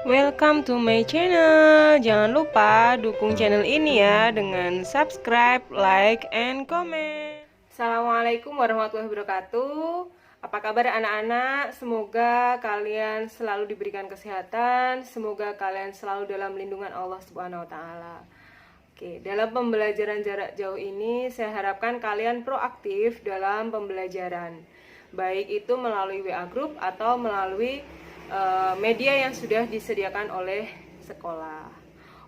Welcome to my channel. Jangan lupa dukung channel ini ya dengan subscribe, like, and comment. Assalamualaikum warahmatullahi wabarakatuh. Apa kabar anak-anak? Semoga kalian selalu diberikan kesehatan. Semoga kalian selalu dalam lindungan Allah Subhanahu wa taala. Oke, dalam pembelajaran jarak jauh ini saya harapkan kalian proaktif dalam pembelajaran. Baik itu melalui WA group atau melalui media yang sudah disediakan oleh sekolah.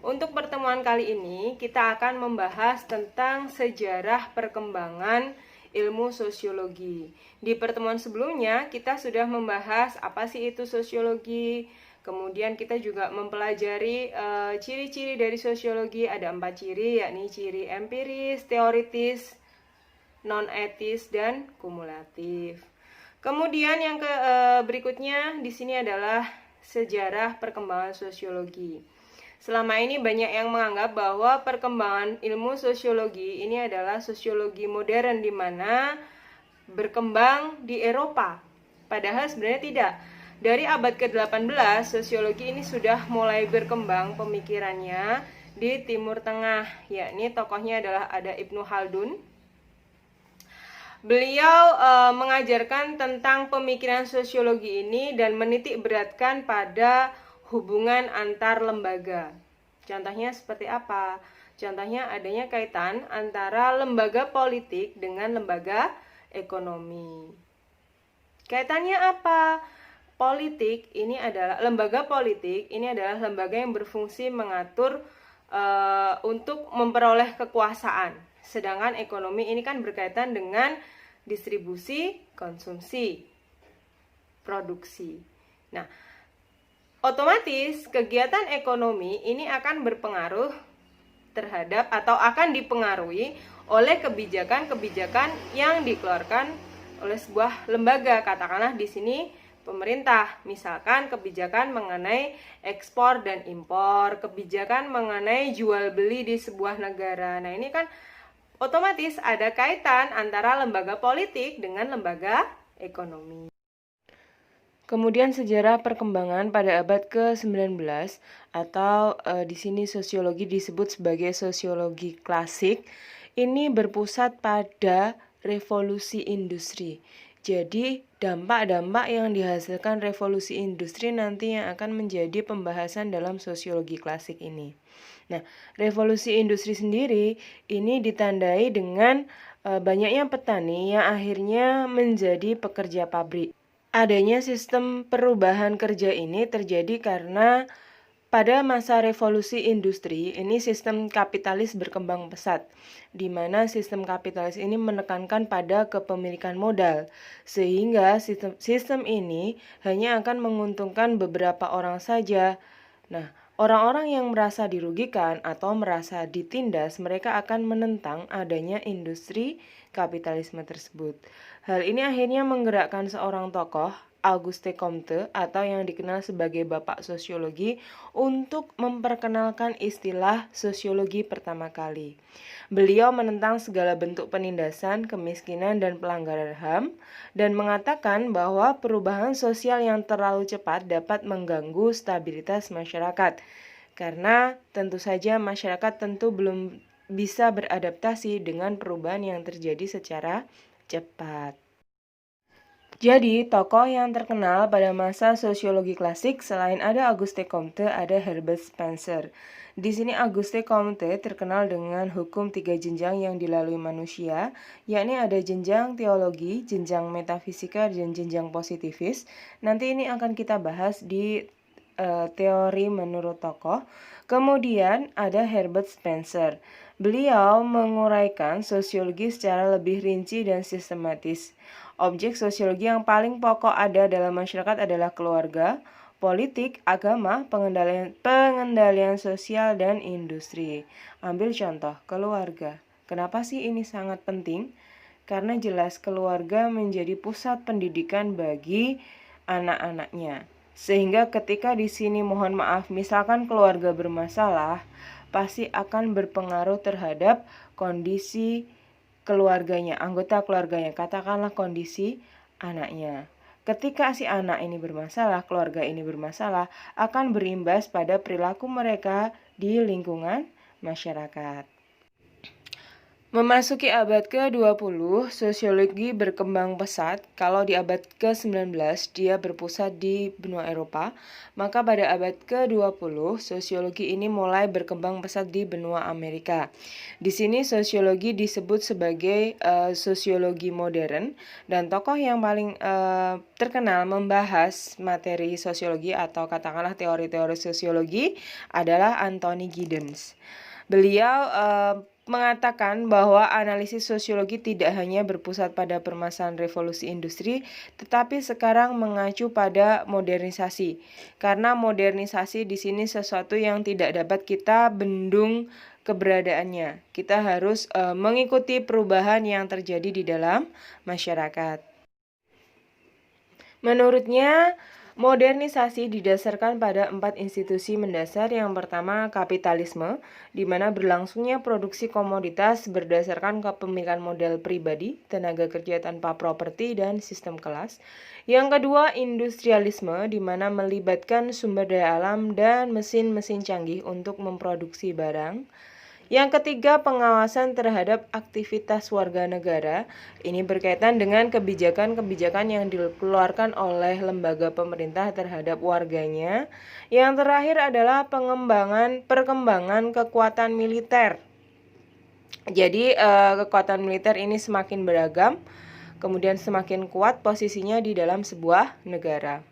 Untuk pertemuan kali ini kita akan membahas tentang sejarah perkembangan ilmu sosiologi. Di pertemuan sebelumnya kita sudah membahas apa sih itu sosiologi. Kemudian kita juga mempelajari ciri-ciri dari sosiologi. Ada 4 ciri, yakni ciri empiris, teoritis, non-etis, dan kumulatif. Kemudian yang berikutnya di sini adalah sejarah perkembangan sosiologi. Selama ini banyak yang menganggap bahwa perkembangan ilmu sosiologi ini adalah sosiologi modern di mana berkembang di Eropa. Padahal sebenarnya tidak. Dari abad ke-18, sosiologi ini sudah mulai berkembang pemikirannya di Timur Tengah, yakni tokohnya adalah ada Ibnu Khaldun. Beliau mengajarkan tentang pemikiran sosiologi ini dan menitik beratkan pada hubungan antar lembaga. Contohnya seperti apa? Contohnya adanya kaitan antara lembaga politik dengan lembaga ekonomi. Kaitannya apa? Lembaga politik ini adalah lembaga yang berfungsi mengatur untuk memperoleh kekuasaan. Sedangkan ekonomi ini kan berkaitan dengan distribusi, konsumsi, produksi. Nah, otomatis kegiatan ekonomi ini akan berpengaruh terhadap atau akan dipengaruhi oleh kebijakan-kebijakan yang dikeluarkan oleh sebuah lembaga. Katakanlah di sini pemerintah, misalkan kebijakan mengenai ekspor dan impor, kebijakan mengenai jual beli di sebuah negara. Nah, ini kan otomatis ada kaitan antara lembaga politik dengan lembaga ekonomi. Kemudian sejarah perkembangan pada abad ke-19 atau di sini sosiologi disebut sebagai sosiologi klasik, ini berpusat pada revolusi industri. Jadi dampak-dampak yang dihasilkan revolusi industri nanti yang akan menjadi pembahasan dalam sosiologi klasik ini. Nah, revolusi industri sendiri ini ditandai dengan banyaknya petani yang akhirnya menjadi pekerja pabrik. Adanya sistem perubahan kerja ini terjadi karena pada masa revolusi industri, ini sistem kapitalis berkembang pesat, di mana sistem kapitalis ini menekankan pada kepemilikan modal, sehingga sistem ini hanya akan menguntungkan beberapa orang saja. Nah, orang-orang yang merasa dirugikan atau merasa ditindas, mereka akan menentang adanya industri kapitalisme tersebut. Hal ini akhirnya menggerakkan seorang tokoh, Auguste Comte, atau yang dikenal sebagai Bapak Sosiologi, untuk memperkenalkan istilah sosiologi pertama kali. Beliau menentang segala bentuk penindasan, kemiskinan, dan pelanggaran HAM, dan mengatakan bahwa perubahan sosial yang terlalu cepat dapat mengganggu stabilitas masyarakat, karena tentu saja masyarakat tentu belum bisa beradaptasi dengan perubahan yang terjadi secara cepat. Jadi, tokoh yang terkenal pada masa sosiologi klasik selain ada Auguste Comte, ada Herbert Spencer. Di sini Auguste Comte terkenal dengan hukum 3 jenjang yang dilalui manusia, yakni ada jenjang teologi, jenjang metafisika, dan jenjang positifis. Nanti ini akan kita bahas di teori menurut tokoh. Kemudian ada Herbert Spencer. Beliau menguraikan sosiologi secara lebih rinci dan sistematis. Objek sosiologi yang paling pokok ada dalam masyarakat adalah keluarga, politik, agama, pengendalian sosial, dan industri. Ambil contoh, keluarga. Kenapa sih ini sangat penting? Karena jelas keluarga menjadi pusat pendidikan bagi anak-anaknya. Sehingga ketika di sini mohon maaf, misalkan keluarga bermasalah, pasti akan berpengaruh terhadap kondisi keluarganya, anggota keluarganya, katakanlah kondisi anaknya. Ketika si anak ini bermasalah, keluarga ini bermasalah, akan berimbas pada perilaku mereka di lingkungan masyarakat. Memasuki abad ke-20, sosiologi berkembang pesat. Kalau di abad ke-19 dia berpusat di benua Eropa, maka pada abad ke-20 sosiologi ini mulai berkembang pesat di benua Amerika. Di sini sosiologi disebut sebagai sosiologi modern, dan tokoh yang paling terkenal membahas materi sosiologi atau katakanlah teori-teori sosiologi adalah Anthony Giddens. Beliau mengatakan bahwa analisis sosiologi tidak hanya berpusat pada permasalahan revolusi industri, tetapi sekarang mengacu pada modernisasi. Karena modernisasi di sini sesuatu yang tidak dapat kita bendung keberadaannya. Kita harus mengikuti perubahan yang terjadi di dalam masyarakat. Menurutnya, modernisasi didasarkan pada 4 institusi mendasar. Yang pertama, kapitalisme, di mana berlangsungnya produksi komoditas berdasarkan kepemilikan modal pribadi, tenaga kerja tanpa properti, dan sistem kelas. Yang kedua, industrialisme, di mana melibatkan sumber daya alam dan mesin-mesin canggih untuk memproduksi barang. Yang ketiga, pengawasan terhadap aktivitas warga negara. Ini berkaitan dengan kebijakan-kebijakan yang dikeluarkan oleh lembaga pemerintah terhadap warganya. Yang terakhir adalah perkembangan kekuatan militer. Jadi kekuatan militer ini semakin beragam, kemudian semakin kuat posisinya di dalam sebuah negara.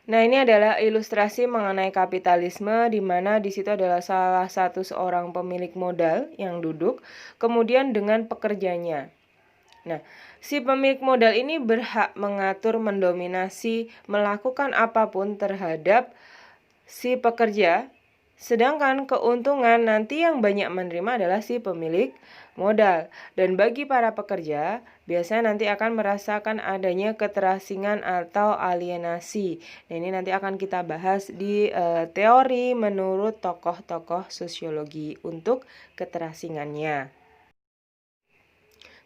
Nah, ini adalah ilustrasi mengenai kapitalisme, di mana di situ adalah salah satu seorang pemilik modal yang duduk, kemudian dengan pekerjanya. Nah, si pemilik modal ini berhak mengatur, mendominasi, melakukan apapun terhadap si pekerja, sedangkan keuntungan nanti yang banyak menerima adalah si pemilik modal. Dan bagi para pekerja, biasanya nanti akan merasakan adanya keterasingan atau alienasi. Nah, ini nanti akan kita bahas di teori menurut tokoh-tokoh sosiologi untuk keterasingannya.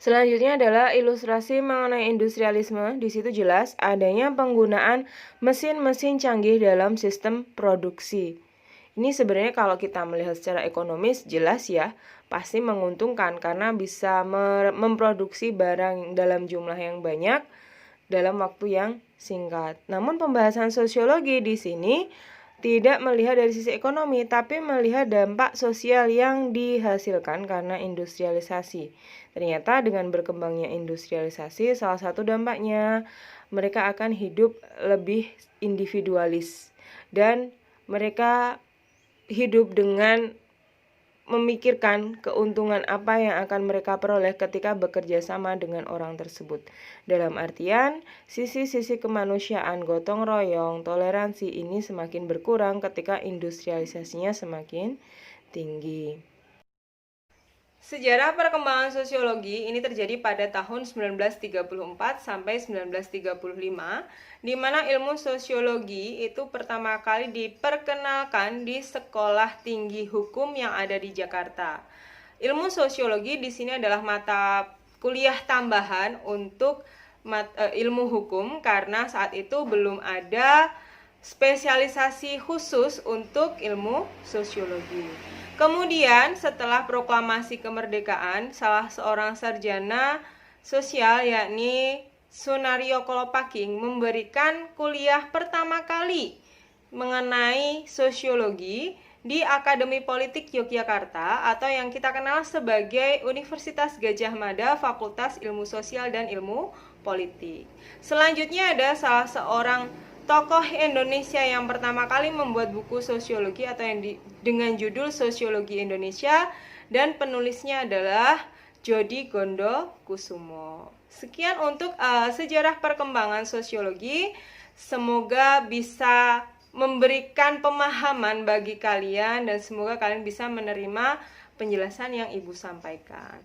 Selanjutnya adalah ilustrasi mengenai industrialisme. Di situ jelas adanya penggunaan mesin-mesin canggih dalam sistem produksi. Ini sebenarnya kalau kita melihat secara ekonomis jelas ya, pasti menguntungkan karena bisa memproduksi barang dalam jumlah yang banyak dalam waktu yang singkat. Namun pembahasan sosiologi di sini tidak melihat dari sisi ekonomi, tapi melihat dampak sosial yang dihasilkan karena industrialisasi. Ternyata dengan berkembangnya industrialisasi, salah satu dampaknya mereka akan hidup lebih individualis dan mereka hidup dengan memikirkan keuntungan apa yang akan mereka peroleh ketika bekerja sama dengan orang tersebut. Dalam artian, sisi-sisi kemanusiaan, gotong royong, toleransi ini semakin berkurang ketika industrialisasinya semakin tinggi. Sejarah perkembangan sosiologi ini terjadi pada tahun 1934 sampai 1935, di mana ilmu sosiologi itu pertama kali diperkenalkan di sekolah tinggi hukum yang ada di Jakarta. Ilmu sosiologi di sini adalah mata kuliah tambahan untuk ilmu hukum karena saat itu belum ada spesialisasi khusus untuk ilmu sosiologi. Kemudian setelah proklamasi kemerdekaan, salah seorang sarjana sosial yakni Sunario Kolopaking memberikan kuliah pertama kali mengenai sosiologi di Akademi Politik Yogyakarta atau yang kita kenal sebagai Universitas Gadjah Mada Fakultas Ilmu Sosial dan Ilmu Politik. Selanjutnya ada salah seorang tokoh Indonesia yang pertama kali membuat buku sosiologi atau yang dengan judul Sosiologi Indonesia, dan penulisnya adalah Djodi Gondo Kusumo. Sekian untuk sejarah perkembangan sosiologi. Semoga bisa memberikan pemahaman bagi kalian dan semoga kalian bisa menerima penjelasan yang Ibu sampaikan.